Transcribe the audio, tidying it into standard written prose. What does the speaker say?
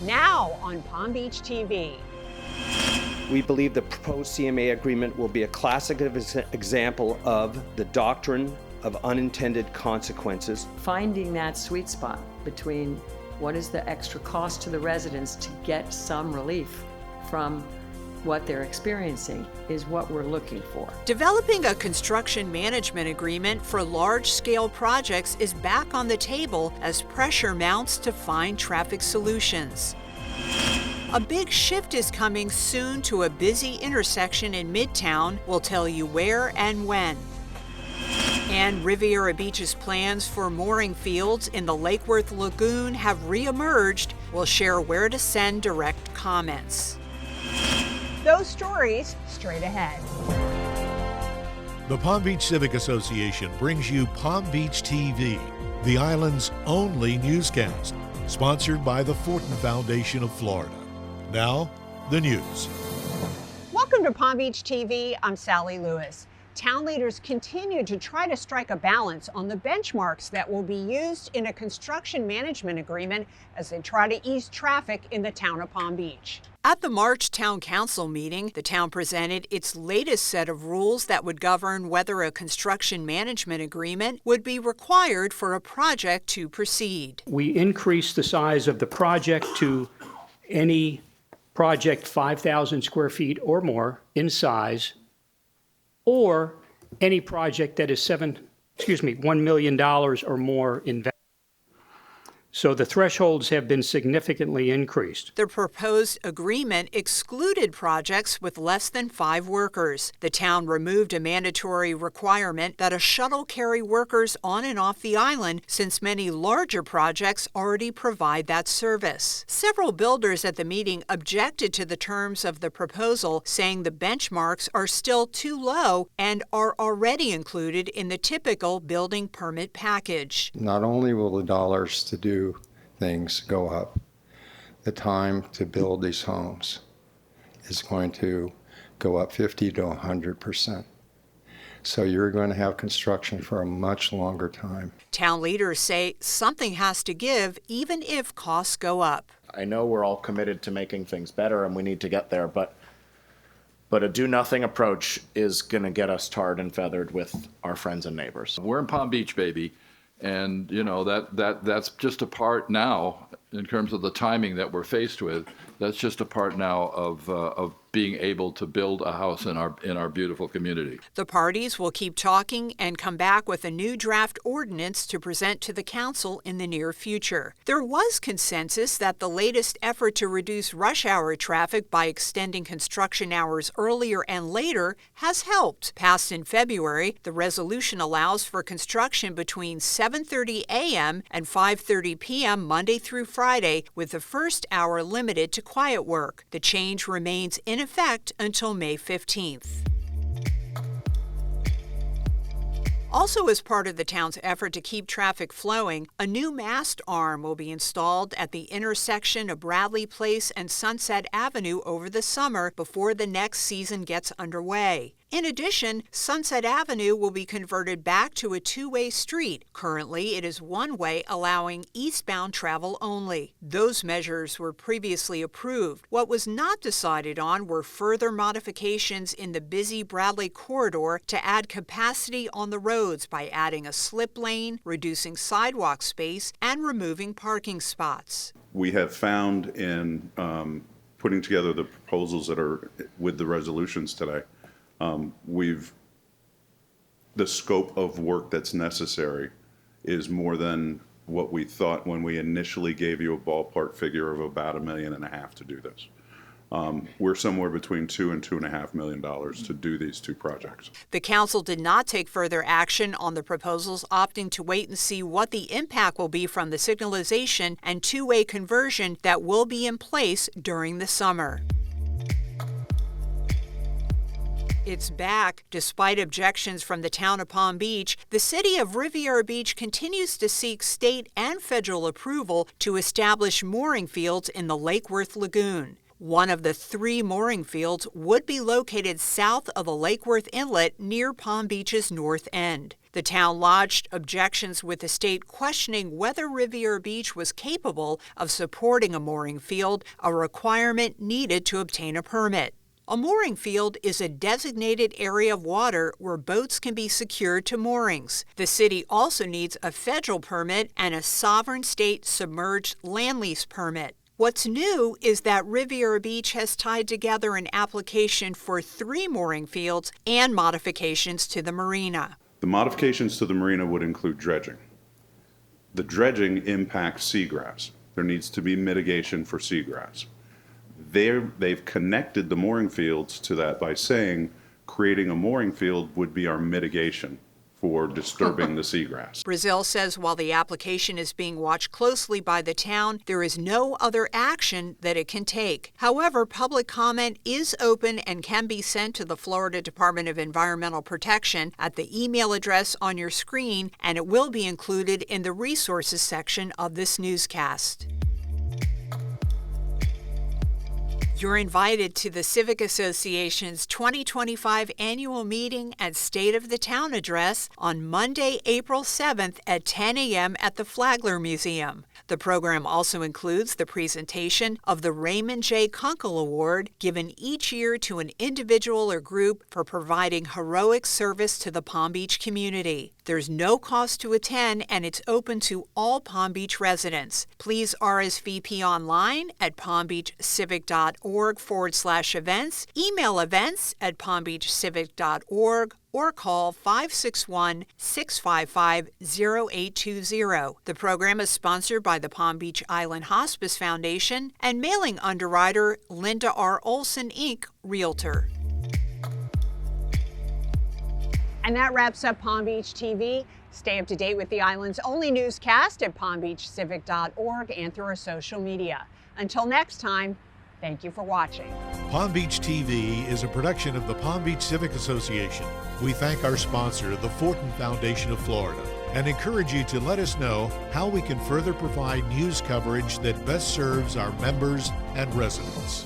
Now on Palm Beach TV. We believe the proposed CMA agreement will be a classic example of the doctrine of unintended consequences. Finding that sweet spot between what is the extra cost to the residents to get some relief from what they're experiencing is what we're looking for. Developing a construction management agreement for large-scale projects is back on the table as pressure mounts to find traffic solutions. A big shift is coming soon to a busy intersection in Midtown. We'll tell you where and when. And Riviera Beach's plans for mooring fields in the Lake Worth Lagoon have reemerged. We'll share where to send direct comments. Those stories straight ahead. The Palm Beach Civic Association brings you Palm Beach TV, the island's only newscast, sponsored by the Fortin Foundation of Florida. Now, the news. Welcome to Palm Beach TV. I'm Sally Lewis. Town leaders continue to try to strike a balance on the benchmarks that will be used in a construction management agreement as they try to ease traffic in the town of Palm Beach. At the March Town Council meeting, the town presented its latest set of rules that would govern whether a construction management agreement would be required for a project to proceed. We increased the size of the project to any project 5,000 square feet or more in size, or any project that is $1 million or more in value. So the thresholds have been significantly increased. The proposed agreement excluded projects with less than 5 workers. The town removed a mandatory requirement that a shuttle carry workers on and off the island, since many larger projects already provide that service. Several builders at the meeting objected to the terms of the proposal, saying the benchmarks are still too low and are already included in the typical building permit package. Not only will the dollars to do things go up, the time to build these homes is going to go up 50 to 100%. So you're going to have construction for a much longer time. Town leaders say something has to give even if costs go up. I know we're all committed to making things better and we need to get there, but a do-nothing approach is going to get us tarred and feathered with our friends and neighbors. We're in Palm Beach, baby. And, you know, that's just a part now, in terms of the timing that we're faced with, that's just a part now of being able to build a house in our beautiful community. The parties will keep talking and come back with a new draft ordinance to present to the council in the near future. There was consensus that the latest effort to reduce rush hour traffic by extending construction hours earlier and later has helped. Passed in February, the resolution allows for construction between 7:30 a.m. and 5:30 p.m. Monday through Friday, with the first hour limited to quiet work. The change remains in effect until May 15th. Also, as part of the town's effort to keep traffic flowing, a new mast arm will be installed at the intersection of Bradley Place and Sunset Avenue over the summer before the next season gets underway. In addition, Sunset Avenue will be converted back to a two-way street. Currently, it is one-way, allowing eastbound travel only. Those measures were previously approved. What was not decided on were further modifications in the busy Bradley corridor to add capacity on the roads by adding a slip lane, reducing sidewalk space, and removing parking spots. We have found in putting together the proposals that are with the resolutions today, the scope of work that's necessary is more than what we thought when we initially gave you a ballpark figure of about $1.5 million to do this. We're somewhere between $2 and $2.5 million to do these two projects. The council did not take further action on the proposals, opting to wait and see what the impact will be from the signalization and two-way conversion that will be in place during the summer. It's back. Despite objections from the town of Palm Beach, the city of Riviera Beach continues to seek state and federal approval to establish mooring fields in the Lake Worth Lagoon. One of the 3 mooring fields would be located south of the Lake Worth Inlet near Palm Beach's north end. The The town lodged objections with the state questioning whether Riviera Beach was capable of supporting a mooring field, a requirement needed to obtain a permit. A mooring field is a designated area of water where boats can be secured to moorings. The city also needs a federal permit and a sovereign state submerged land lease permit. What's new is that Riviera Beach has tied together an application for 3 mooring fields and modifications to the marina. The modifications to the marina would include dredging. The dredging impacts seagrass. There needs to be mitigation for seagrass. They've connected the mooring fields to that by saying creating a mooring field would be our mitigation for disturbing the seagrass. Brazil says while the application is being watched closely by the town, there is no other action that it can take. However, public comment is open and can be sent to the Florida Department of Environmental Protection at the email address on your screen, and it will be included in the resources section of this newscast. You're invited to the Civic Association's 2025 annual meeting and State of the Town address on Monday, April 7th at 10 a.m. at the Flagler Museum. The program also includes the presentation of the Raymond J. Kunkel Award, given each year to an individual or group for providing heroic service to the Palm Beach community. There's no cost to attend, and it's open to all Palm Beach residents. Please RSVP online at palmbeachcivic.org/events, email events@palmbeachcivic.org, or call 561-655-0820. The program is sponsored by the Palm Beach Island Hospice Foundation and mailing underwriter Linda R. Olson, Inc., Realtor. And that wraps up Palm Beach TV. Stay up to date with the island's only newscast at palmbeachcivic.org and through our social media. Until next time, thank you for watching. Palm Beach TV is a production of the Palm Beach Civic Association. We thank our sponsor, the Fortin Foundation of Florida, and encourage you to let us know how we can further provide news coverage that best serves our members and residents.